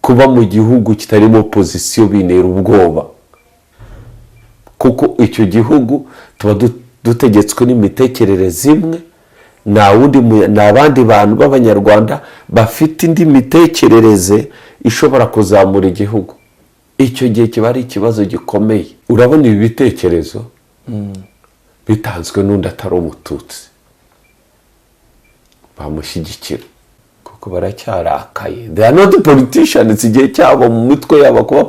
kuba mu gihugu kitarimo opozisiyo binera ubwoba, kuko icyo gihugu tuba dutegetswe n'imitekerereze imwe, nta bandi bantu b'abanyarwanda bafite indi mitekerereze ishobora kuzamura igihugu. Icyo gihe kiba ari ikibazo gikomeye. Urabona ibi bitekerezo bitanzwe n'undi atari umututsi, bamushyigikira kuko baracyarakaye. They are not politicians. Igihe cyabo mu mitwe yabo kuba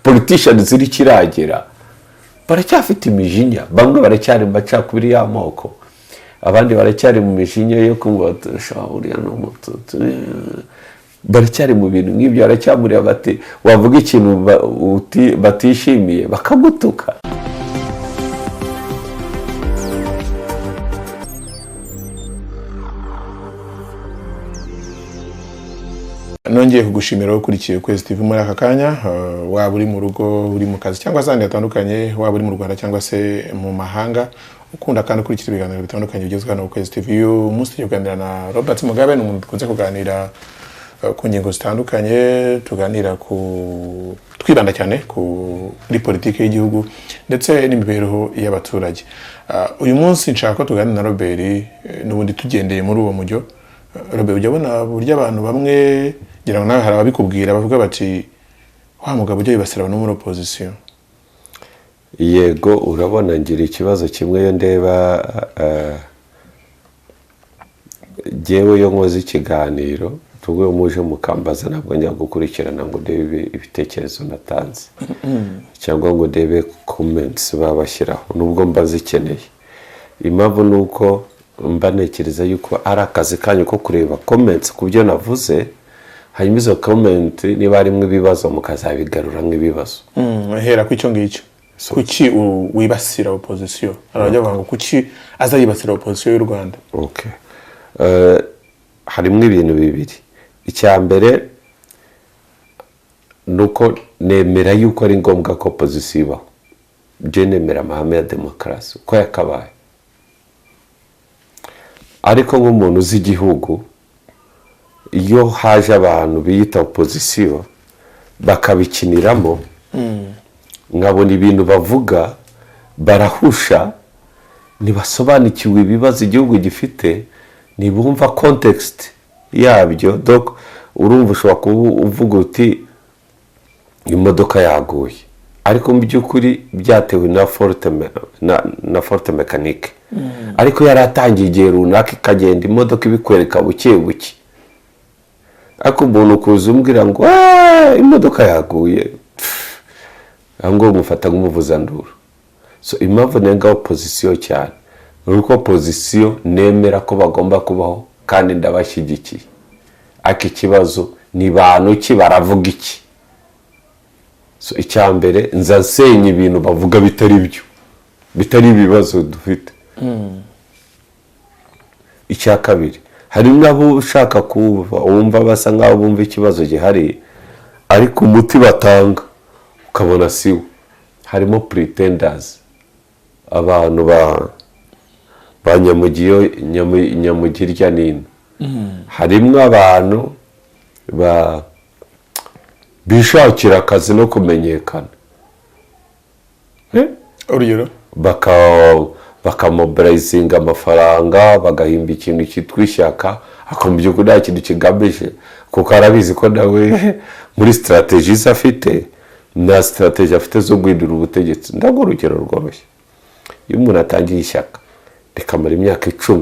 politicians iri kiragera, baracyafite imijinya. Bamwe baracyari mu macakubiri y'amoko, abandi baracyari mu mijinya yo kumva uriya ni umututsi, baracyari mu bintu nk'ibyo. baracyamurira bati wavuga ikintu batishimiye bakagutuka. Nongeye kugushimira ukurikiye Ukwezi TV muri aka kanya, waba uri mu rugo, uri mu kazi cyangwa ahandi hatandukanye, waba uri mu Rwanda cyangwa se mu mahanga, ukunda kandi ukurikira ibiganiro bitandukanye bigezweho na Ukwezi TV. Uyu munsi tugiye kuganira na Robert Mugabe, ni umuntu dukunze kuganira ku ngingo zitandukanye, tuganira twibanda cyane kuri politiki y'igihugu ndetse n'imibereho y'abaturage. Uyu munsi nshaka ko tuganira na Robert, n'ubundi tugendeye muri uwo mujyo. Robert, ujya ubona buryo abantu bamwe ngira ngo nawe hari ababikubwira bavuga bati wa mugabo ujya yibasira abantu muri opposition? Yego, urabona ngira ikibazo kimwe yo ndeba jewe yo nkoze ikiganiro tugwe muje mukambaza, ntabwo njya gukurikirana ngo ndebe ibitekerezo natanze cyangwa ngo ndebe comments babashyiraho, nubwo mbazikeneye. Impamvu nuko mba nekereza yuko ari akazi kanyu ko kureba comments ku byo navuze, hanyuma izo comment niba harimo ibibazo mukazabigarura nk'ibibazo. Hera ku icyo ngicyo, kuki wibasira opposition? Arajya bavuga kuki azayibasira opposition y'u Rwanda? Okay, harimo ibintu bibiri. Icya mbere nuko nemera yuko ari ngombwa ko opposition ibaho. Je nemera amahame ya demokarasi ko yakabaye, ariko nk'umuntu uzi igihugu, iyo haje abantu biyita opposition bakabikiniramo, nkabona ibintu bavuga barahusha, ntibasobanukiwe ibibazo igihugu gifite, ntibumva context yabyo. Donc urumva ushobora kuvuga uti imodoka yaguye, ariko mu by'ukuri byatewe na forte mécanique, ariko yaratangiye igihe runaka ikagenda imodoka ibikwereka buke buke, ariko umuntu kuza umbwira ngo imodoka yaguye, ngo mufata nk'umuvuzanduru. So impamvu nenga opposition cyane nuko opposition nemera ko bagomba kubaho kandi ndabashyigikiye, ariko ikibazo ni bantu ki baravuga iki. So icya mbere nza nsenya ibintu bavuga bitari byo, bitari ibibazo dufite. Icya kabiri, hari nabo ushaka wumva basa nkaho bumva ikibazo gihari, ariko umuti batanga ukabona siwo. Harimo pretenders, abantu ba nyamugirya nino. Harimo abantu bishakira akazi no kumenyekana, urugero bakamobilizinga amafaranga, bagahimba ikintu cyitwa ishyaka, akumva ko nta kintu kigamije, kuko arabizi ko nawe muri strategies afite na strategy afite zo guhindura ubutegetsi. Ndago urugero rworoshye, iyo umuntu atangiye ishyaka rikamara imyaka 10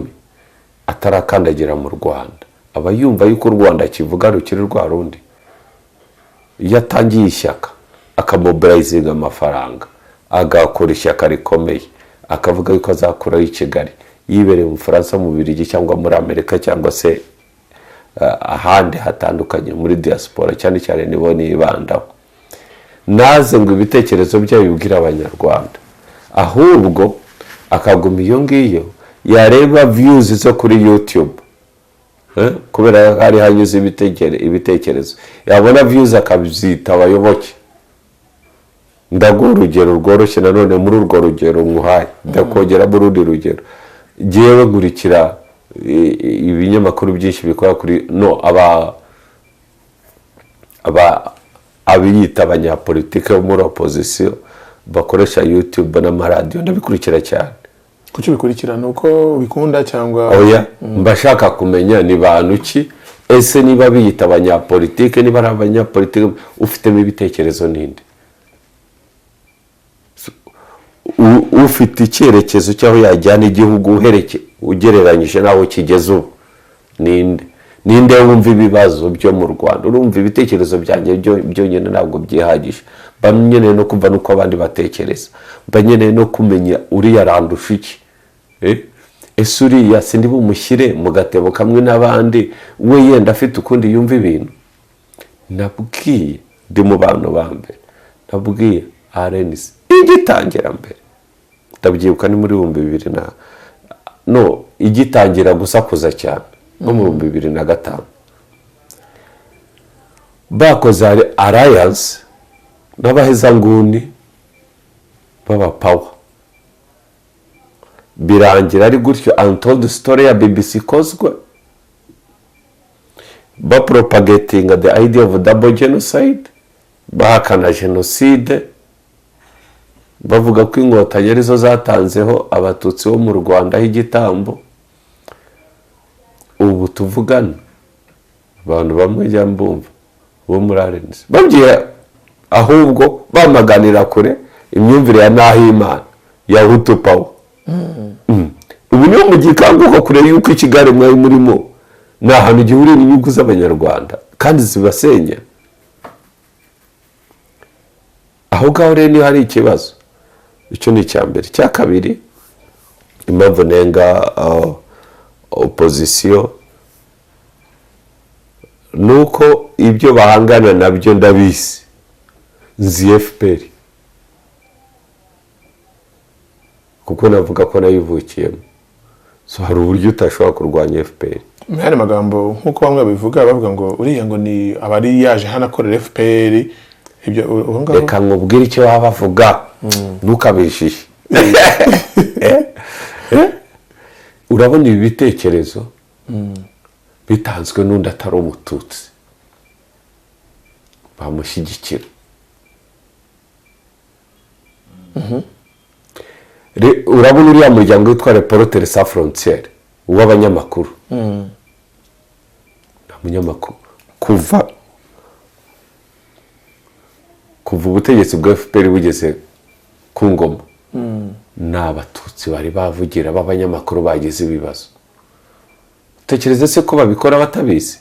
atarakandagira mu Rwanda, aba yumva yuko u Rwanda kivuga rukiri rwa rundi. Iyo atangiye ishyaka akamobilizinga amafaranga, agakora ishyaka rikomeye, akavuga yuko azakuraho i Kigali, yibereye mu Faransa, mu Bubiligi cyangwa muri Amerika cyangwa se ahandi hatandukanye muri diaspora, cyane cyane nibo nibandaho, naze ngo ibitekerezo byayo bibwira abanyarwanda, ahubwo akaguma iyo ngiyo yareba views zo kuri YouTube, kubera hari hanyuze ibitekerezo, yabona views akabyita abayoboke. Ndaguha urugero rworoshye nanone muri urwo rugero nkuhaye, ndakongera mu rundi rugero. Jewe nkurikira ibinyamakuru byinshi bikora kuri abiyita abanyapolitike bo muri opposition bakoresha YouTube n'amaradiyo ndabikurikira cyane. Kuki bikurikirana uko bikunda cyangwa oya mbashaka kumenya ni bantu ki ese niba biyita abanyapolitike niba ari abanyapolitike ufitemo ibitekerezo ninde ufite icyerekezo cyaho yajyana igihugu ugereranyije naho kigeze ubu ninde wumva ibibazo byo mu Rwanda urumva ibitekerezo byanjye byonyine ntabwo byihagije banyene no kumva nuko abandi batekereza banyene no kumenya uri yarandusha iki ese uriya sindi bumushyire mu gatebo kamwe n'abandi we yenda afite ukundi yumva ibintu nabwiye ndi mu bantu ba mbere nabwiye RNC igitangira mbere ndabyibuka ni muri 2000 no igitangira gusakuza cyane no mu 2005 bakoze alliance n'abahezanguni baba power birangira ari gutyo untold story ya BBC kozwe ba propagating the idea of double genocide bahakana genocide bavuga ko inkotanyi arizo zatanzeho abatutsi bo mu Rwanda h'igitambo ubu tuvugana abantu bamwe jambumva bo muri RNC babwiye ahubwo bamaganira kure imyumvire ya Nahimana ya Hutu Power ubu niyo mu gikanguko kure yuko Kigali mwari murimo nahantu gihurira inyungu z'abanyarwanda kandi zibasenya aho gaho rero ni hari ikibazo icyo ni cyambere cya kabiri impamvu nenga opposition nuko ibyo bahangana nabyo ndabisi nzi FPR kuko navuga ko nayivukiyemo so hari uburyo utashobora kurwanya FPR Mwana magambo nkuko bamwe bivuga bavuga ngo uriya ngo ni abari yaje hana korera FPR ibyo urungabo reka nkubwire icyo bavuga nukabishishe urabona ibi bitekerezo bitanzwe n'undi atari umututsi bamushyigikira urabona uriya muryango witwa Reporters Sans Frontières w'abanyamakuru umunyamakuru kuva ubutegetsi bwa FPR bugeze ku ngoma n'abatutsi bari bavugira b'abanyamakuru bagize ibibazo tekereza se ko babikora batabizi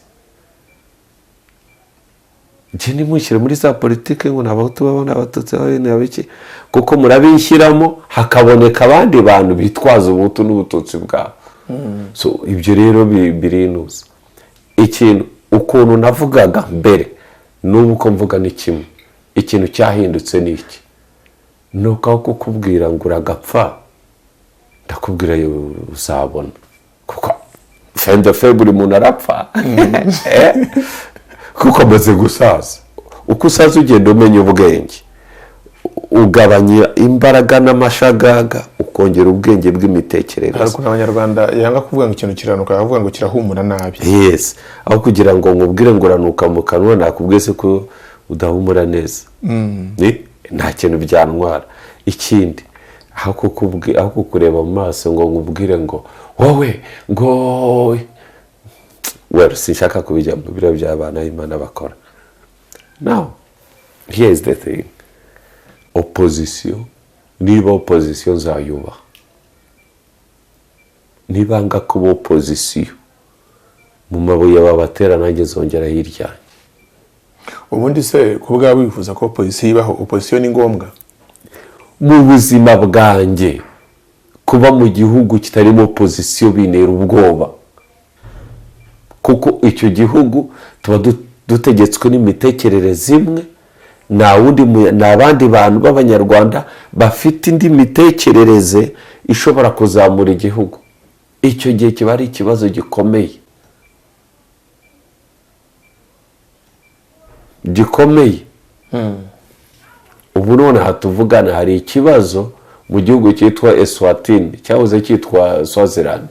Jeni mushyire muri za politike ngo nabahutu babona abatutsi n'abiki kuko murabishyiramo hakaboneka abandi bantu bitwaza ubutu n'ubututsi bwabo so ibyo rero birinuza ikintu ukuntu navugaga mbere n'ubu ko mvuga ni kimwe ikintu cyahindutse niki nuko kukubwira ngo uragapfa ndakubwira yo uzabona kuko buri muntu arapfa kuko maze gusaza uko usaza ugenda umenya ubwenge ugabanya imbaraga n'amashagaga ukongera ubwenge bw'imitekerereze ariko abanyarwanda yanga kuvuga ngo ikintu kiranuka avuga ngo kirahumura nabi yes aho kugira ngo nkubwire ngo uranuka mu kanwa nakubwese ko udahumura neza nta kintu byantwara ikindi aho kukureba mu maso ngo nkubwire ngo wowe ngo sinshaka kubijya mu biro by'abana Imana bakora now here is the thing opposition niba opposition zayubaha niba nga kuba opposition mu mabuye babatera nanjye zongera hirya ubundi se kubwa wifuza ko opposition ibaho opposition ni ngombwa mu buzima bwanjye kuba mu gihugu kitarimo opposition binera ubwoba kuko icyo gihugu tuba dutegetswe n'imitekerereze imwe n'abandi bantu b'abanyarwanda bafite indi mitekerereze ishobora kuzamura igihugu icyo gihe kiba ari ikibazo gikomeye ubu none hatuvugana hari ikibazo mu gihugu cyitwa Eswatini cyahoze cyitwa Swaziland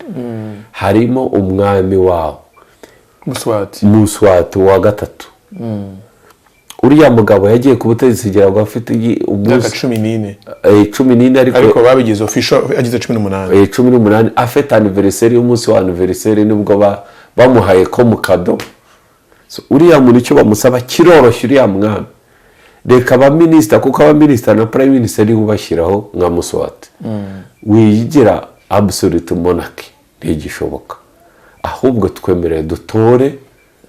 harimo umwami wawo Muswati wa gatatu uriya mugabo yagiye ku butegetsi kugira ngo afite imyaka 14 14 ariko babigize official agize 18 18 afite anniversaire y'umunsi wa anniversaire nibwo bamuhaye ko mu kado. Uriya muntu icyo bamusaba kiroroshye uriya mwami reka aba minister kuko aba minister na prime minister ari ubashyiraho nka Muswati wigira absolute monarchy ntigishoboka ahubwo twemereye dutore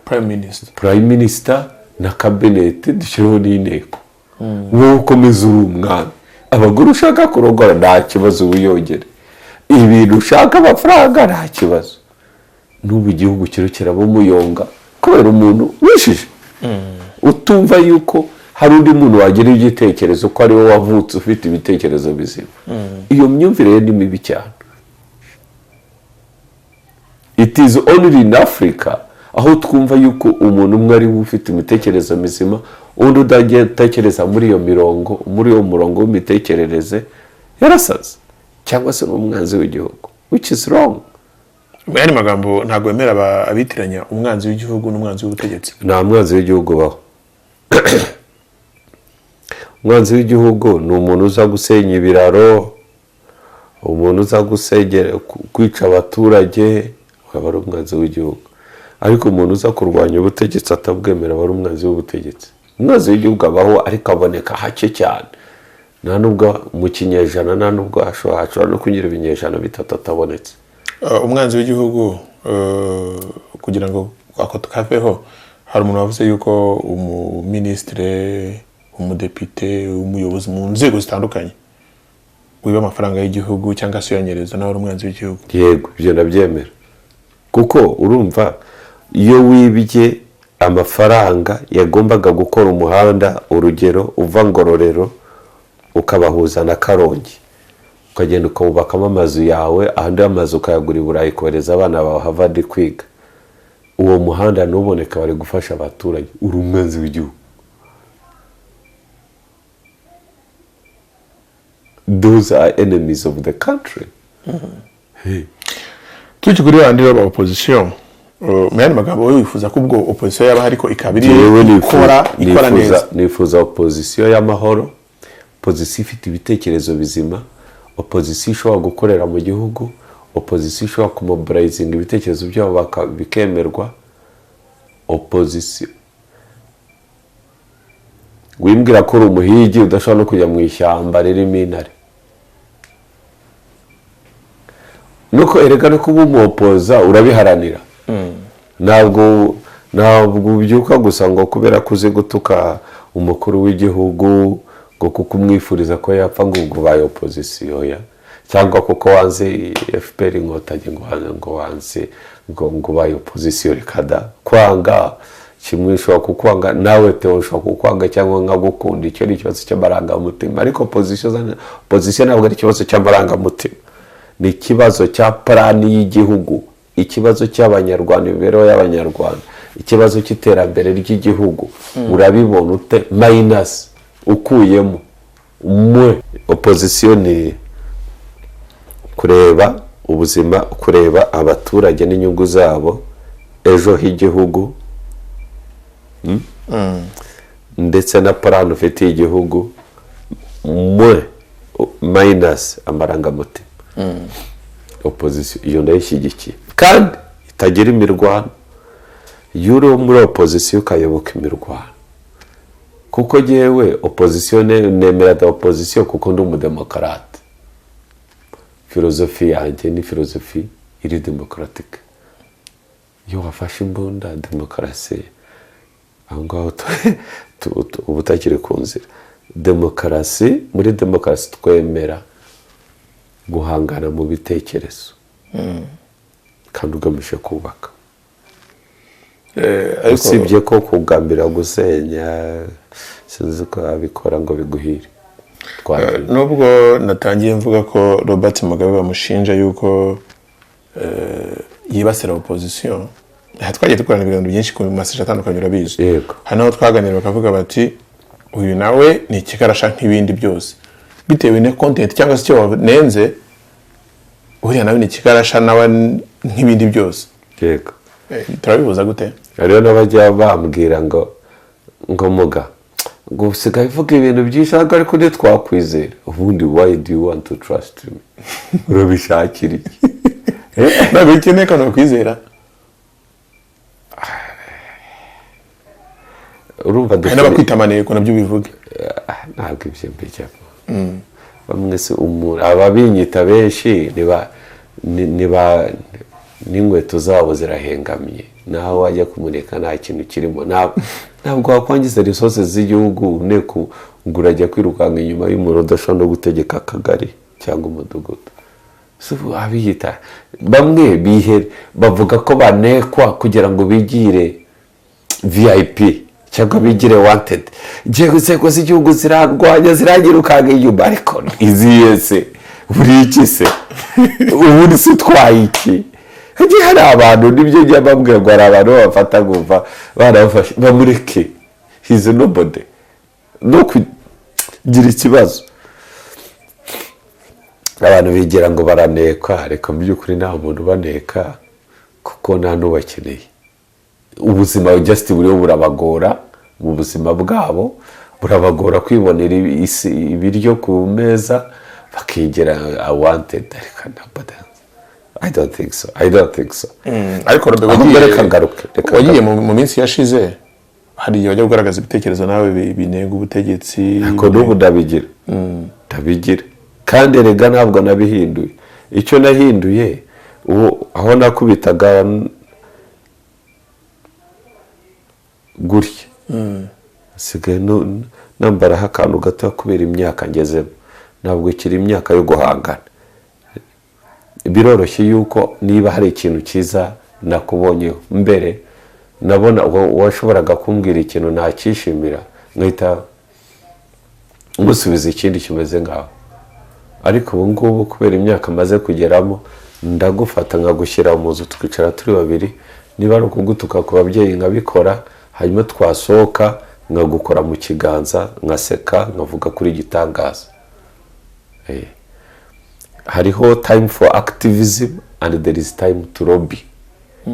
prime minister na cabinet dushyiraho n'inteko wowe ukomeza uri umwami abagore ushaka kurongora nta kibazo wiyongere ibintu ushaka amafaranga nta kibazo n'ubu igihugu kirukira bumuyonga kubera umuntu wishije utumva yuko hari undi muntu wagira igitekerezo ko ari we wavutse ufite ibitekerezo bizima iyo myumvire ni mibi cyane. It is only in Africa aho twumva yuko umuntu umwe ari ufite imitekerezo mizima undi udatekereza muri iyo mirongo muri uwo murongo w'imitekerereze yarasaze cyangwa se umwanzi w'igihugu which is wrong. Bene magambo ntago yemera abitiranya umwanzi w'igihugu n'umwanzi w'ubutegetsi. Nta mwanzi w'igihugu baho. Umwanzi w'igihugu ni umuntu uza gusenya ibiraro, umuntu uza gusegera kwica abaturage aba ari umwanzi w'igihugu. Ariko umuntu uza kurwanya ubutegetsi atabwemera aba ari umwanzi w'ubutegetsi. Umwanzi w'igihugu abaho ariko aboneka hake cyane. Nta nubwo mu kinyejana nta nubwo hashobora no kunyura ibinyejana bitatu atabonetse. Umwanzi w'igihugu kugira ngo ako tukaveho hari umuntu wavuze yuko umuministre umudepite umuyobozi mu nzego zitandukanye wiba amafaranga y'igihugu cyangwa se yanyereza nawe umwanzi w'igihugu. Yego ibyo ndabyemera kuko urumva iyo wibye amafaranga yagombaga gukora umuhanda urugero uva Ngororero ukabahuza na Karongi ukagenda ukubakamo amazu yawe ahandi amazu ukayagura i Burayi kohereza abana bawe Harvard kwiga uwo muhanda nuboneka bari gufasha abaturage uri umwanzi w'igihugu. Those are enemies of the country. Tukiguri bandira ba opposition muyandi magambo we wifuza ko ubwo opposition yaba hariko ikabiri ikora neza. Nifuza opposition y'amahoro, opposition ifite ibitekerezo bizima, opposition ishobora gukorera mu gihugu, opposition ishobora kumobilizing ibitekerezo byabo bikemerwa. Opposition wimbwira ko uri umuhigi udashobora no kujya mu ishyamba ririmo intare nuko erekana ko umuopoza urabiharanira. Ntabwo ubyuka gusa ngo kubera kuze gutuka umukuru w'igihugu ngo kuko umwifuriza ko yapfa ngo ubaye opposition ya cyangwa kuko wanze FPR inkotanyi ngo wanze ngo ubaye opposition kada kwanga kimwe ushobora kukwanga nawe Theo ushobora kukwanga cyangwa nkagukunda icyo ni ikibazo cy'amarangamutima ariko opposition ntabwo ari ikibazo cy'amarangamutima ni ikibazo cya plani y'igihugu ikibazo cy'abanyarwanda imibereho y'abanyarwanda ikibazo cy'iterambere ry'igihugu urabibona ute minus ukuyemo umwe. Opposition ni kureba ubuzima kureba abaturage n'inyungu zabo ejo h'igihugu ndetse na plan ufite igihugu mwe minus amarangamutima. Opposition iyo ndayishyigikiye kandi itagira imirwano yuro muri opposition ukayoboka imirwano kuko jewe opposition nemera da opposition kuko ndi umudemokrate. Filozofi yanjye ni filozofi iri democratic yo wafashe imbunda demokarasi aho ubutakiri ku nzira demokarasi. Muri demokarasi twemera guhangana mu bitekerezo kandi ugamije kubaka usibye ko kugambira gusenya sinzi ko abikora ngo biguhire. Nubwo natangiye mvuga ko Robert Mugabe bamushinja yuko yibasira opposition twagiye dukorana ibiganiro byinshi ku masasha atandukanye urabizi hano twaganira bakavuga bati uyu nawe ni ikikarasha nk'ibindi byose bitewe na content cyangwa se cyo wanenze uriya nawe ni ikikarasha nawe nk'ibindi byose. Yego turabibuza gute? Ariyo nabajya bambwira ngo muga ngo usigaye uvuga ibintu byinshi ariko ntitwakwizera. Ubundi why do you want to trust me? Urabishakira iki? ntabwo ukeneye ko nakwizera. Urumva hari n'abakwitamaniye ko nabyo bivuge. Ntabwo ibyo mbijyamo. Bamwe se ababinyita benshi n'inkweto zabo zirahengamiye, naho wajya kumureka nta kintu kirimo. Ntabwo wakwangiza resources z'igihugu ngo urajya kwirukanga inyuma y'umuntu udashobora no gutegeka akagari cyangwa umudugudu. Abiyita bamwe bavuga ko banekwa kugira ngo bigire VIP cyangwa bigire wanted. Inzego z'igihugu zirarwanya ziragirukanga inyuma, ariko iziyese buri iki se ubundi se twayiki. Hagiye hari abantu nibyo njya bambwira ngo hari abantu bafata gumva barafashe bamureke, he's nobody, no kugira ikibazo. Abantu bigira ngo baranekwa, ariko mu by'ukuri nta muntu baneka kuko nta n'ubakeneye. Ubuzima just buriho burabagora, mu buzima bwabo burabagora kwibonera ibiryo ku meza bakigira wanted. I don't think so. Ariko wagiye mu minsi yashize hari igihe wajya kugaragaza ibitekerezo nawe binenga ubutegetsi. Ariko n'ubu ndabigira kandi rega ntabwo nabihinduye. Icyo nahinduye aho nakubitaga gutya sigaye nambaraho akantu gato kubera imyaka ngezemo. Ntabwo ikiri imyaka yo guhangana. Biroroshye yuko niba hari ikintu cyiza nakubonyeho mbere, nabona washoboraga kumbwira ikintu nakishimira nkahita ngusubiza ikindi kimeze ngaho. Ariko ubu ngubu kubera imyaka maze kugeramo, ndagufata nkagushyira mu nzu tukicara turi babiri, niba ari ukugutuka ku babyeyi nkabikora, hanyuma twasohoka nkagukora mu kiganza nkaseka nkavuga kuri gitangaza. Hariho time for activism and there is time to lobby.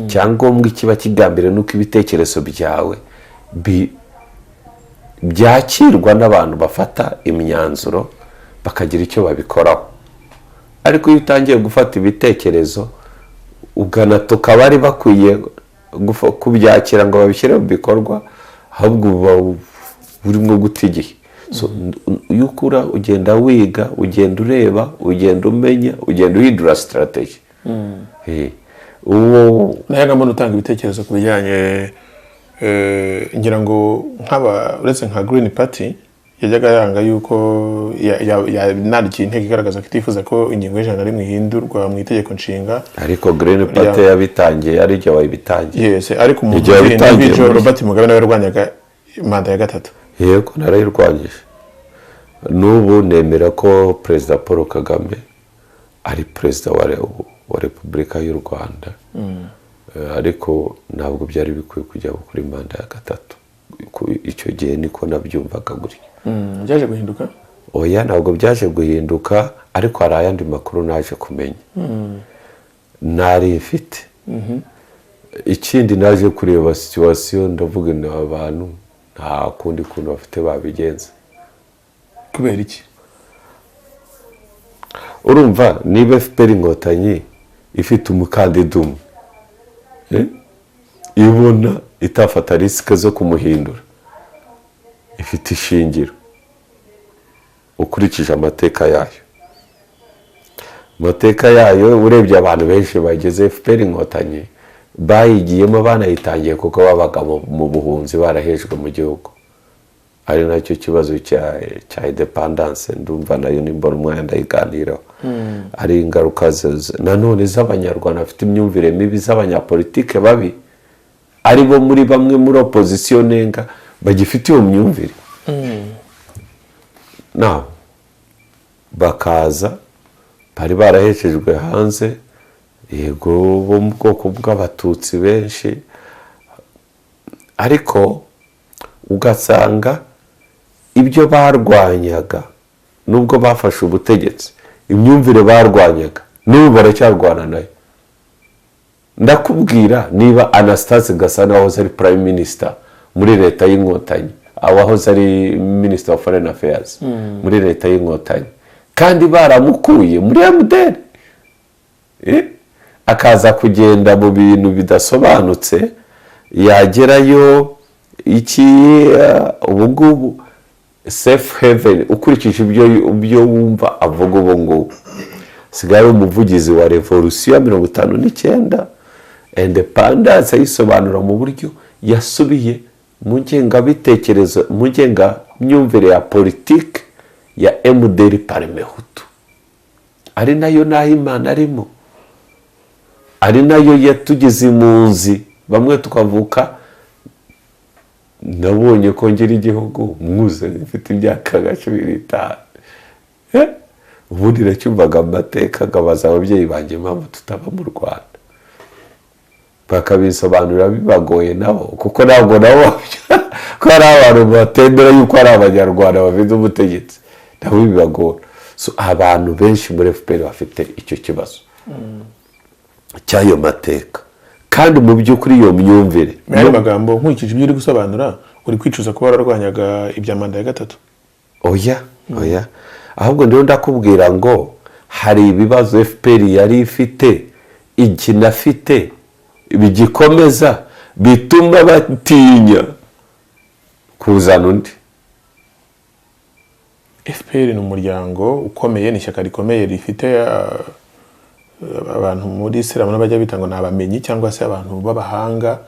Cyangombwa ikiba kigambire nuko ibitekerezo byawe byakirwa n'abantu bafata imyanzuro bakagira icyo babikoraho. Ariko iyo utangiye gufata ibitekerezo uganatoka bari bakwiye kubyakira ngo babishyire mu bikorwa, ahubwo burimo guta igihe. So yukura ugenda wiga, ugenda ureba, ugenda umenya, ugenda uhindura strategy. Uwo nayaga mbona utanga ibitekerezo ku bijyanye ngira ngo uretse nka Green Party yajyaga yanga yuko yandikiye inteko igaragaza ko itifuza ko ingingo y'ijana rimwe ihindurwa mu itegeko nshinga. Ariko Green Party yabitangiye ari ryo wabitangiye. Yes, ariko mu gihe Robert Mugabe nawe yarwanyaga manda ya gatatu. Yego narayirwanyije. N'ubu nemera ko Perezida Paul Kagame ari perezida wa Repubulika y'u Rwanda. Ariko ntabwo byari bikwiye kujya kuri manda ya gatatu. Icyo gihe niko nabyumvaga gutyo. Byaje guhinduka? Oya, ntabwo byaje guhinduka, ariko hari ayandi makuru naje kumenya. Nari mfite. Ikindi naje kureba situation, ndavuga n'abantu nta kundi kuntu bafite babigenza. Kubera iki? Urumva niba FPR Inkotanyi ifite umukandida umwe, ibona itafata risike zo kumuhindura, ifite ishingiro ukurikije amateka yayo. Amateka yayo urebye abantu benshi bageze FPR Inkotanyi bayigiyemo banayitangiye kuko babaga mu buhunzi barahejwe mu gihugu. Ari nacyo kibazo cya independence, ndumva nayo nimbona umwenda yiganiraho. Ari ingaruka nanone z'abanyarwanda bafite imyumvire mibi, z'abanyapolitike babi, ari bo muri bamwe muri opposition nenga bagifite iyo myumvire. Naho bakaza bari baraheshejwe hanze, yego bo mu bwoko bw'abatutsi benshi, ariko ugasanga ibyo barwanyaga nubwo bafashe ubutegetsi, imyumvire barwanyaga n'ubu baracyarwana nayo. Ndakubwira niba Anastase Gasana wahoze ari prime minister muri leta y'Inkotanyi awahoze ari Minister of Foreign Affairs muri leta y'Inkotanyi, kandi baramukuye muri MDR akaza kugenda mu bintu bidasobanutse, yagerayo iki ubu ngubu safe haven ukurikije ibyo wumva avuga ubu ngubu sigaye umuvugizi wa revolution ya 59 independence ayisobanura mu buryo yasubiye mu ngengabitekerezo, mu ngengamyumvire ya politike ya MDR Parmehutu, ari nayo Nahimana arimo, ari nayo yatugeze impunzi bamwe tukavuka. Nabonye ko ngira igihugu mwuze mfite imyaka 25, ubundi nacyumvaga amateka gabaza ababyeyi banjye impamvu tutaba mu Rwanda, bakabisobanurira bibagoye nabo, kuko ntabwo nabo ko ari abantu batembera yuko ari abanyarwanda bafite ubutegetsi, nabo bibagora. So abantu benshi muri FPR bafite icyo kibazo cy'ayo mateka, kandi mu by'ukuri iyo myumvire mu magambo nkurikije ibyo uri gusobanura uri kwicuza kuba wararwanyaga ibya manda ya gatatu. Oya ahubwo ndio ndakubwira ngo hari ibibazo FPR yari ifite ikinafite bigikomeza bituma batinya kuzana undi. FPR ni umuryango ukomeye, ni ishyaka rikomeye rifite abantu muri Islam n'abajya bitanga n'abamenyi cyangwa se abantu b'abahanga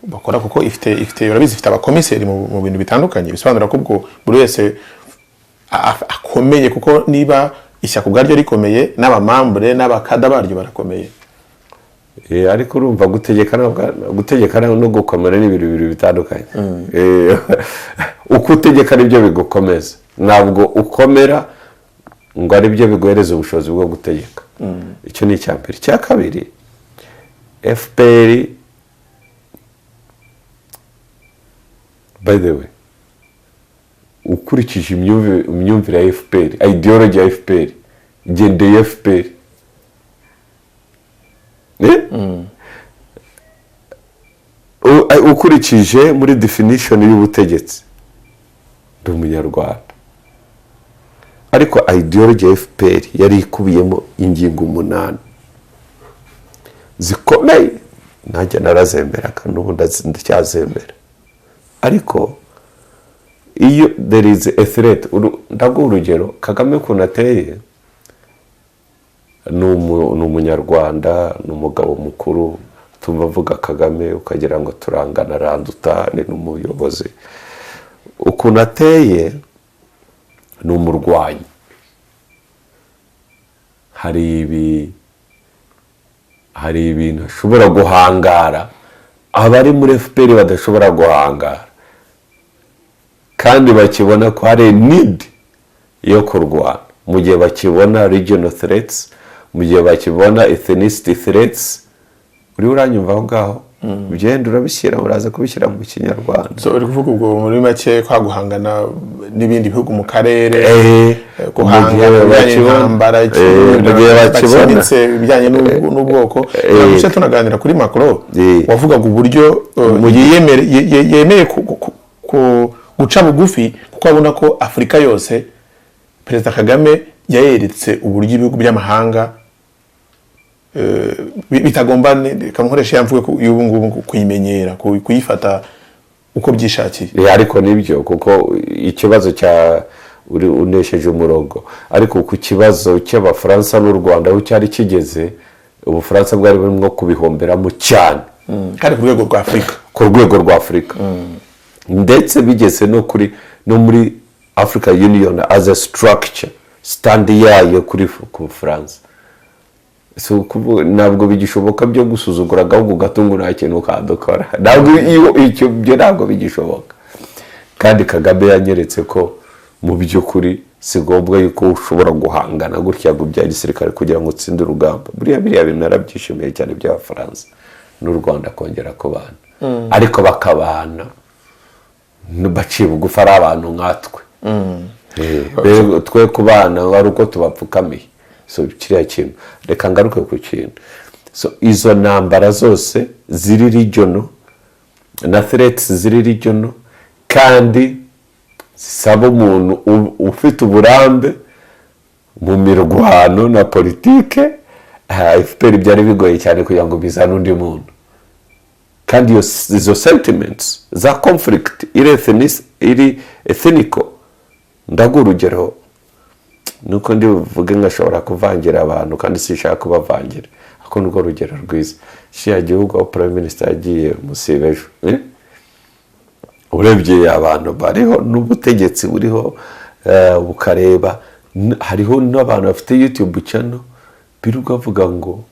bakora, kuko ifite urabizi ifite abakomiseri mu bintu bitandukanye, bisobanura ko ubwo buri wese akomeye, kuko niba ishyaka ubwaryo rikomeye n'abamambure n'abakada baryo barakomeye. Ariko urumva gutegeka no gukomera ni ibintu bitandukanye. Uko utegeka nibyo bigukomeza, ntabwo ukomera ngo ari byo biguhereza ubushobozi bwo gutegeka. Icyo ni icyambere. Cya kabiri, FPR by the way ukurikije imyumvire ya FPR, ideology ya FPR, gende ya FPR, ukurikije muri definition y'ubutegetsi ndi umunyarwanda, ariko ideology ya FPR yari ikubiyemo ingingo 8 zikomeye, nanjye narazemeraga n'ubu ndacyazemera. Ariko iyo there is a threat, ndaguha urugero, Kagame kunateye ni umunyarwanda, ni umugabo mukuru, tumva vuga Kagame ukagira ngo turangana randuta, ni n'umuyobozi. Ukuntu ateye ni umurwanyi, hari ibintu ashobora guhangara abari muri FPR badashobora guhangara, kandi bakibona ko hari need yo kurwana, mu gihe bakibona regional threats, mu gihe bakibona ethnicity threats. Uri uranyumva aho ngaho ugenda urabishyira, uraza kubishyira mu Kinyarwanda. So uri kuvuga ubwo muri make kwa guhangana n'ibindi bihugu mu karere, guhangana n'intambara, ibijyanye n'ubwoko. Nabyo tunaganira kuri Macron wavugaga uburyo yemeye guca bugufi, kuko abona ko Afurika yose Perezida Kagame yayeretse uburyo ibihugu by'amahanga bitagomba kamukoresha yamvuye y'ubu ngubu kuyimenyera, kuyifata uko byishakiye. Ariko nibyo, kuko ikibazo cya unesheje umurongo, ariko ku kibazo cy'Abafaransa n'u Rwanda aho cyari kigeze, Ubufaransa bwari burimo kubihomberamo cyane, kandi ku rwego rwa Afurika, ndetse bigeze no muri Africa Union as a structure, stand yayo ku Bufaransa. So ntabwo bigishoboka byo gusuzugura agahugu gatungo nta kintu kadukora, ntabwo bigishoboka. Kandi Kagame yanyeretse ko mu by'ukuri si ngombwa yuko ushobora guhangana gutya bya gisirikare kugira ngo utsinde urugamba. Biriya bintu narabyishimiye cyane by'Abafaransa n'u Rwanda kongera kubana, ariko bakabana baciye bugufi ari abantu nkatwe. Twe kubana ari uko tubapfukamiye. So kiriya kintu reka ngaruke ku kintu. So izo ntambara zose ziri regional na threats ziri regional, kandi zisaba umuntu ufite uburambe mu mirwano na politike. FPR byari bigoye cyane kugira ngo bizane undi muntu, kandi izo sentiments za conflict iri ethnical. Ndaguha urugero, nuko ndi buvuge nkashobora kuvangira abantu kandi sinshaka kubavangira, ako nurwo rugero rwiza. Shiya gihugu aho prime minister yagiye Musibejo, urebye abantu bariho n'ubutegetsi buriho, bukareba hariho n'abantu bafite YouTube channel biruga bavuga ngo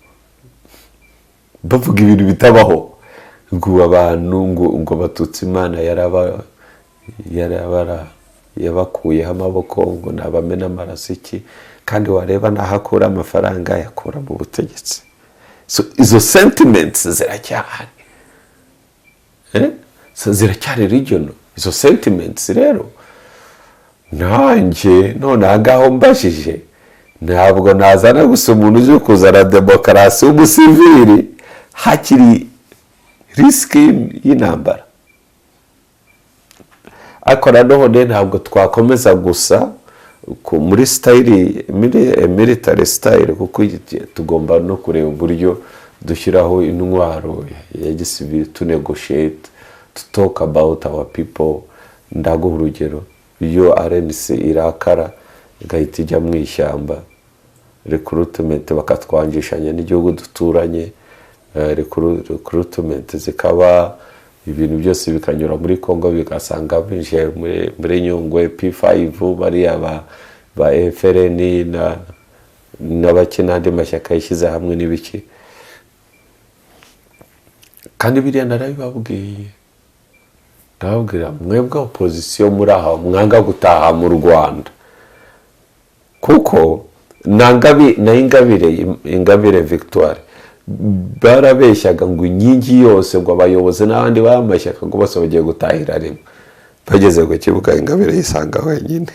bavuga ibintu bitabaho, ngo abantu ngo batutsi Imana yabakuyeho amaboko, ngo nabamena amaraso iki, kandi wareba nahakura amafaranga yakura mu butegetsi. So izo sentiments ziracyahari, so ziracyari regional izo sentiments. Rero nanjye none agaho mbashije, ntabwo nazana gusa umuntu uje kuzana demokarasi w'umusivili hakiri risiki y'intambara. Akora none ntabwo twakomeza gusa muri style military style, kuko tugomba no kureba uburyo dushyiraho intwaro ya gisivili, to negotiate, to talk about our people. Ndaguha urugero, iyo RNC irakara igahita ijya mu ishyamba, recruitment bakatwangishanya n'igihugu duturanye, recruitment zikaba ibintu byose bikanyura muri Kongo, bigasanga binjiye muri Nyungwe P5 bariya ba FRN n'abakina andi mashyaka yishyize hamwe n'ibiki. Kandi biriya narabibabwiye, ndababwira mwebwe opposition muri aha mwanga gutaha mu Rwanda, kuko Ingabire Victoire barabeshyaga ngo inkingi yose ngo abayobozi n'abandi bamashyaka ngo bose bagiye gutahira rimwe. Bageze ku kibuga Ingabire yisanga wenyine.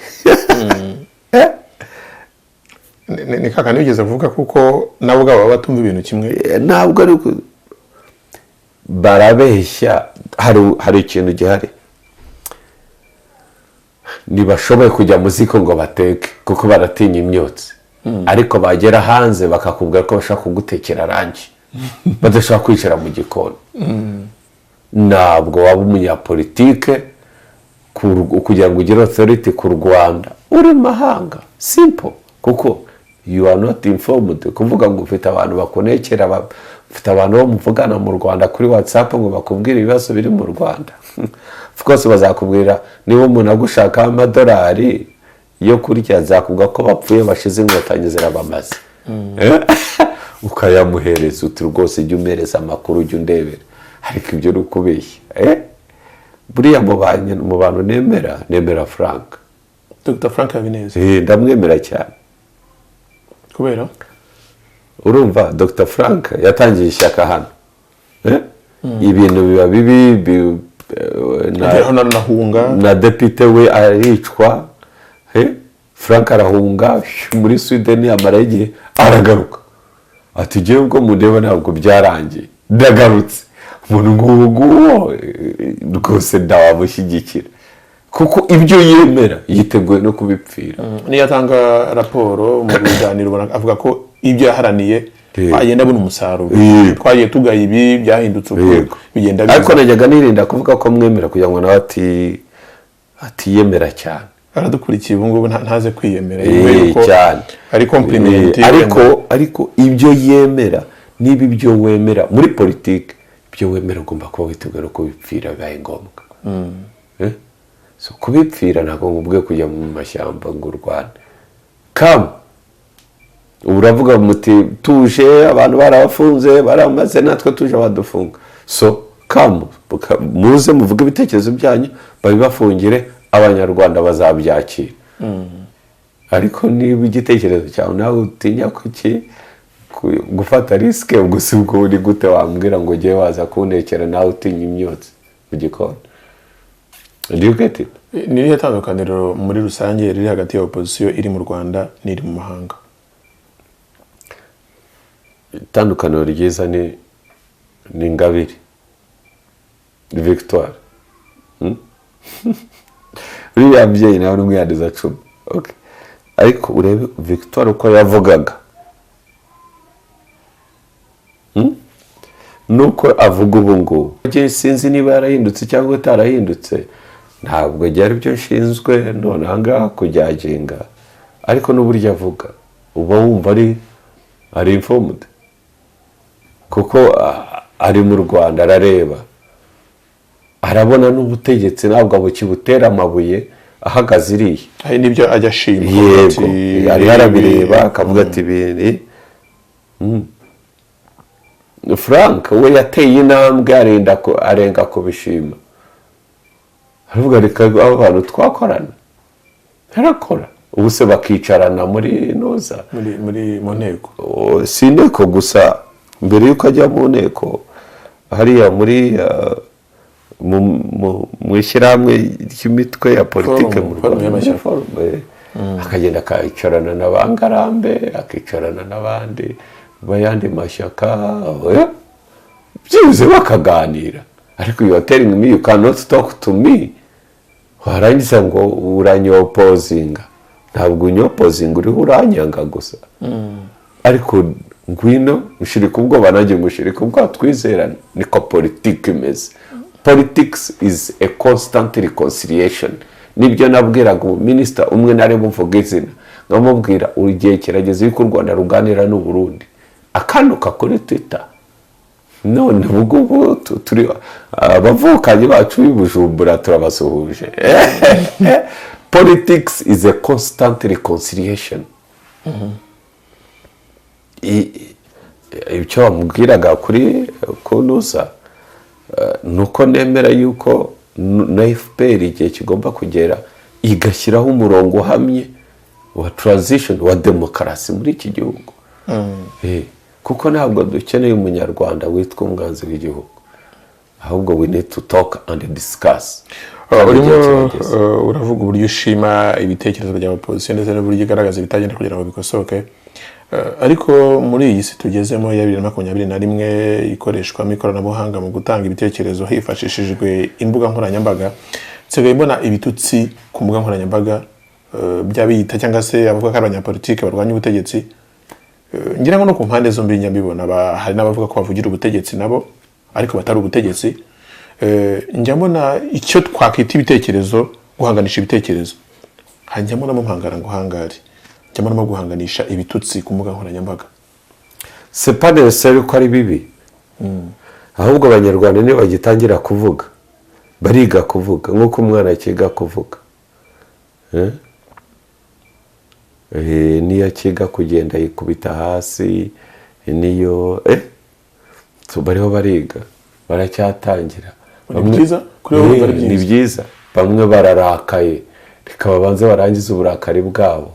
Ni kaka nigeze kuvuga kuko nabo baba batumva ibintu kimwe. Ntabwo ari barabeshya, hari ikintu gihari. Ntibashoboye kujya mu ziko ngo bateke kuko baratinya imyotsi, ariko bagera hanze bakakubwira ko bashaka kugutekera rangi, badashaka kwicara mu gikoni. Ntabwo waba umunyapolitike kugira ngo ugire authority ku Rwanda uri mahanga. Simple, kuko you are not informed. Kuvuga ngo ufite abantu bakonekera, ufite abantu bo muvugana mu Rwanda kuri WhatsApp ngo bakubwire ibibazo biri mu Rwanda. Of course bazakubwira niba umuntu agushaka amadolari yo kurya, azakubwira ko bapfuye bashize inkotanyi zirabamaze. Ukayamuhereza uti rwose jya umereza amakuru, ujya undebera. Ariko ibyo rukubeshya. Buriya mu bantu nemera Frank, Dr. Frank Habineza. Ndamwemera cyane. Kubera urumva Dr. Frank yatangiye ishyaka hano, ibintu biba bibi na depite we aricwa, Frank arahunga muri Sweden, amara igihe aragaruka ati giye ubwo mundeba ntabwo byarangiye, ndagarutse. Umuntu nguwo rwose ndawamushyigikira, kuko ibyo yemera yiteguye no kubipfira. Niyo atanga raporo mu biganiro avuga ko ibyo yaharaniye agenda abona umusaruro. Twagiye tugaye ibi byahindutse uko bigenda biza. Ariko najyaga nirinda kuvuga ko mwemera kugira ngo nawe atiyemera cyane. Aradukurikiye ubu ngubu ntaze kwiyemera cyane, ari compliment. Ariko ibyo yemera niba ibyo wemera muri politiki, ibyo wemera ugomba kuba witeguye ko bipfira bibaye ngombwa. So kubipfira ntabwo ngubwe kujya mu mashyamba ngo urwane. Uravuga muti tuje abantu barabafunze baramaze, natwe tuje badufunga. So muze muvuge ibitekerezo byanyu, babibafungire, Abanyarwanda bazabyakira. Ariko niba igitekerezo cyawe nawe utinya gufata risike, ubwo si ubwo uri gute wambwira ngo ugiye waza kuntekera nawe utinya imyotsi mu gikoni? Do you get it? Niyo tandukaniro muri rusange riri hagati ya opposition iri mu Rwanda n'iri mu mahanga. Tandukaniro ryiza ni Ingabire Victoire. uriya mubyeyi nawe ni umwihandiza 10. Okay. Ariko urebe Victoire uko yavugaga nuko avuga ubu ngubu. Sinzi niba yarahindutse cyangwa atarahindutse, ntabwo byari byo nshinzwe none ahangaha kujyaginga, ariko n'uburyo avuga uba wumva ari informed, kuko ari mu Rwanda, arareba, arabona n'ubutegetsi ntabwo bukibutera amabuye ahagaze iriya. hari n'ibyo ajya ashima. Yego, yari yarabireba akavuga ati ibintu Frank we yateye intambwe arenga kubishima, aravuga reka abo bantu twakorana, arakora ubu se bakicarana muri noza mu nteko. Si inteko gusa, mbere y'uko ajya mu nteko hariya muri mu ishyirahamwe ry'imitwe ya politike mu Rwanda, akagenda akicarana na ba Ngarambe, akicarana n'abandi bayandi mashyaka, byibuze bakaganira. Ariko you are telling me you cannot talk to me, warangiza ngo uranyopozinga. Ntabwo unyopozinga, uriho uranyanga gusa. Ariko ngwino ushirika ubwoba, nanjye ngushirika ubwoba, twizerana. Niko politiki imeze. Politics is a constant reconciliation. Nibyo nabwiraga minisita umwe nari muvuga izina, nkamubwira igihe kirageze yuko u Rwanda ruganira n'u Burundi, akanuka kuri Twitter. None ubwo turi abavukanyi bacu b'Ibujumbura turabasuhuje. Politics is a constant reconciliation. Icyo bamubwiraga kuri kunusa nuko nemera yuko na FPR igihe kigomba kugera igashyiraho umurongo uhamye wa transition wa demokarasi muri iki gihugu. Kuko ntabwo dukeneye umunyarwanda witwa umwanzi w'igihugu, ahubwo we need to talk and discuss. Urimo uravuga uburyo ushima ibitekerezo bya opposition ndetse n'uburyo igaragaza ibitagenda kugira ngo bikosoke, ariko muri iyi si tugezemo ya 2021 ikoreshwamo ikoranabuhanga mu gutanga ibitekerezo hifashishijwe imbuga nkoranyambaga, nsigaye mbona ibitutsi ku mbuga nkoranyambaga by'abiyita cyangwa se abavuga ko abanyapolitike barwanya ubutegetsi. Ngira ngo no ku mpande zombi nyabibona, hari n'abavuga ko bavugira ubutegetsi nabo ariko batari ubutegetsi. Njya mbona icyo twakwita ibitekerezo, guhanganisha ibitekerezo, hajya mbona mu mpangara ngo hangari, njya mbona guhanganisha ibitutsi ku mbuga nkoranyambaga. C'est pas nécessaire ko ari bibi, ahubwo abanyarwanda niyo bagitangira kuvuga, bariga kuvuga nk'uko umwana akiga kuvuga. Niyo akiga kugenda yikubita hasi, niyo bariho bariga, baracyatangira. Ni byiza, bamwe bararakaye, reka babanze barangiza uburakari bwabo.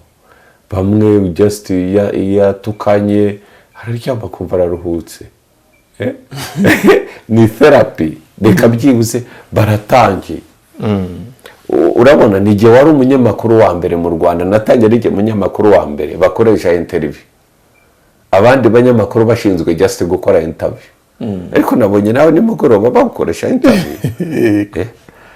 Bamwe just yatukanye araryama kumva araruhutse. Ni therapy, reka byibuze baratangiye. Urabona ni igihe wari umunyamakuru wa mbere mu Rwanda, natangiye ari igihe umunyamakuru wa mbere bakoresha interview, abandi banyamakuru bashinzwe just gukora interview. Ariko nabonye nawe nimugoroba bakoresha interview.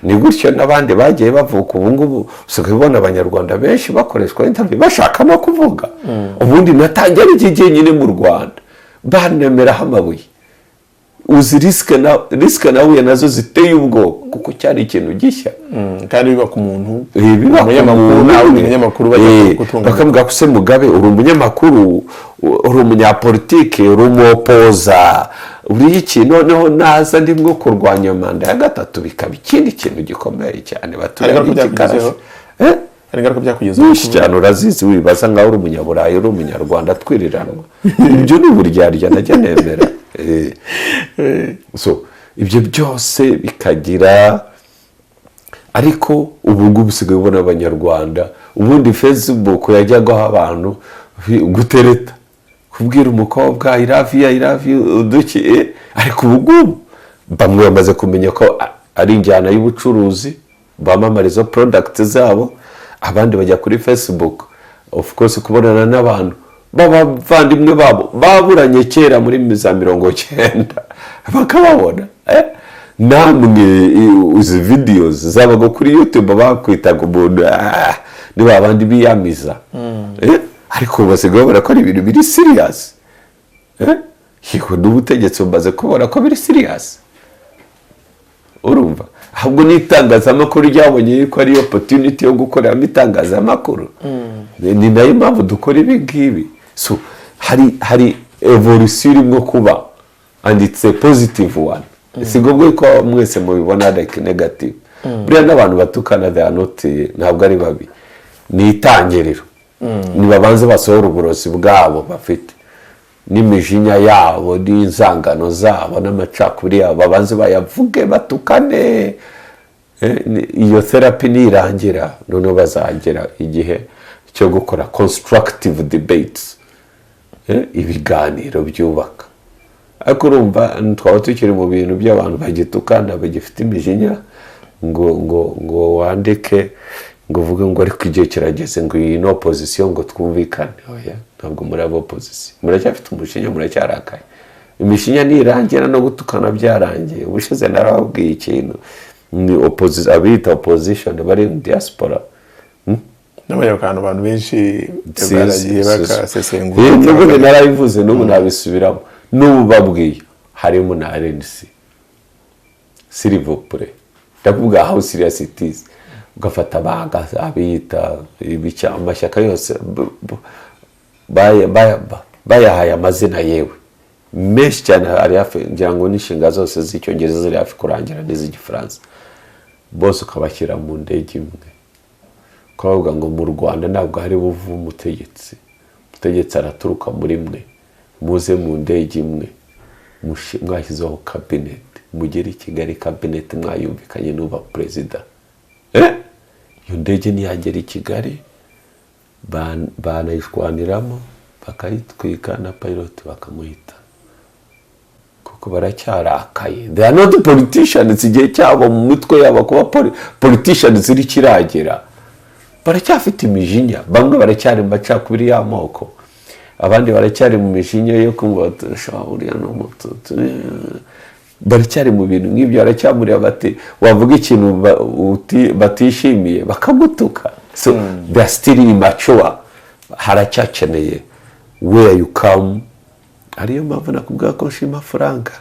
Ni gutyo n'abandi bagiye bavuka. Ubu ngubu usigaye ubona abanyarwanda benshi bakoreshwa interview bashaka no kuvuga. Ubundi natangiye ari igihe nyine mu Rwanda banemeraho amabuye. Uzi riske nawe nazo ziteye ubwo, kuko cyari ikintu gishya. Kandi biba ku muntu, umunyamakuru bakavuga ko se Mugabe uri umunyamakuru, uri umunyapolitike, uri umuopoza, uri iki, noneho naza ndimwo kurwanya manda ya gatatu bikaba ikindi kintu gikomeye cyane baturanye. Ariko byakugezeho cyane urazizi, wibaza ngaho uri umunyaburayi, uri umunyarwanda twiriranwa. Ibyo ni uburyarya najya nemera. So ibyo byose bikagira, ariko ubu ngubu usigaye ubona abanyarwanda, ubundi Facebook yajyagaho abantu gutereta, kubwira umukobwa I love you uduki, ariko ubu ngubu bamwe bamaze kumenya ko ari injyana y'ubucuruzi, bamamariza product zabo. Abandi bajya kuri Facebook, of course, kubonana n'abantu b'abavandimwe babo baburanye kera muri za 90 bakababona. namwe uzi videos zabaga kuri YouTube bakwitaga umuntu ni babandi biyamiza ariko basigaye babona ko ari ibintu biri serious yego n'ubutegetsi bumaze kubona ko biri serious urumva ahubwo n'itangazamakuru ryabonye ko ari opportunity yo gukoreramo itangazamakuru ni nayo mpamvu dukora ibi ngibi so hari evolution irimo kuba and it's a positive one si ngombwa ko mwese mubibona like negative buriya n'abantu batukana they are not ntabwo ari babi ni itangiriro ni babanze basohora uburozi bwabo bafite n'imijinya yabo n'inzangano zabo n'amacakubiri yabo babanze bayavuge batukane iyo therapy nirangira noneho bazagera igihe cyo gukora constructive debates ibiganiro byubaka ariko urumva twaba tukiri mu bintu by'abantu bagitukana bagifite imijinya ngo wandike ngo uvuge ngo ariko igihe kirageze ngo iyi no opposition ngo twumvikane oya ntabwo muri abo opposition muracyafite umujinya muracyarakaye imishinya nirangira no gutukana byarangiye ubushize narababwiye ikintu ni opposition abita opposition bari mu diaspora n'abanyarwanda abantu benshi baragiye bakasesengura n'ubu narabivuze n'ubu nabisubiramo n'ubu babwiye harimo na RNC s'il vous plaît ndakuvuga how serious it is ugafata abita ibica amashyaka yose bayahaye amazina yewe menshi cyane ari hafi ngira ngo n'inshinga zose z'icyongereza ziri hafi kurangira n'iz'igifaransa bose ukabashyira mu ndege imwe ukavuga ngo mu Rwanda ntabwo hari buvu umutegetsi araturuka muri mwe muze mu ndege imwe mwashyizeho cabinet mugere i Kigali cabinet mwayumvikanye n'uba perezida iyo ndege niyagera i Kigali banayishwaniramo bakayitwika na pilot bakamuhita kuko baracyarakaye they are not politicians igihe cyabo mu mitwe yabo kuba politicians ziri kiragera baracyafite imijinya bamwe baracyari mu macakubiri y'amoko abandi baracyari mu mijinya yo kumva shawuriya no mututu baracyari mu bintu nk'ibyo baracyamuriye bati wavuga ikintu batishimiye bakagutuka so they are still immature haracyakeneye where you come ariyo mpamvu nakubwira ko Shima Frank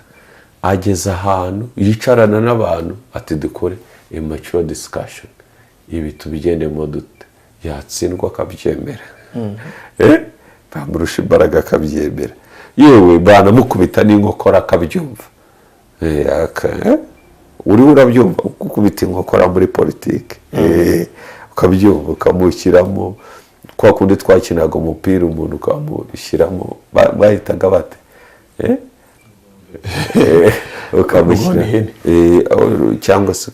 ageza ahantu yicarana n'abantu ati dukore immature discussion ibi tubigendemo dute yatsindwa akabyemera bamurusha imbaraga akabyemera yewe banamukubita n'inkokora akabyumva uri urabyumva gukubita inkokora muri politiki ukabyumva ukamushyiramo kwa kundi twakinaga umupira umuntu ukamushyiramo bahitaga bate ukamushyira cyangwa se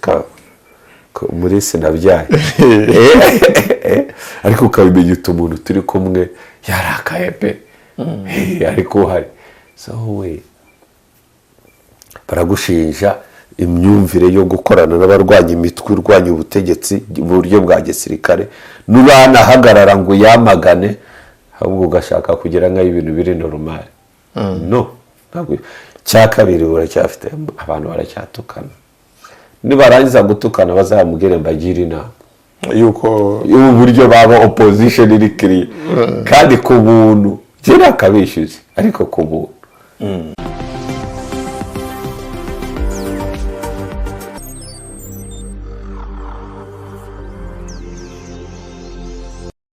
muri sinabyaye ariko ukabimenya umuntu turi kumwe yarakaye pe ariko uhari so we baragushinja imyumvire yo gukorana n'abarwanya imitwe urwanya ubutegetsi mu buryo bwa gisirikare n'ubanahagarara ngo yamagane ahubwo ugashaka kugira nka ibintu biri normal no ntabwo cyakabiri buracyafite abantu baracyatukana nibarangiza gutukana bazamubwire mbagira inama yuko uburyo baba opposition iri kiri kandi ku buntu gira kabishyuze ariko ku buntu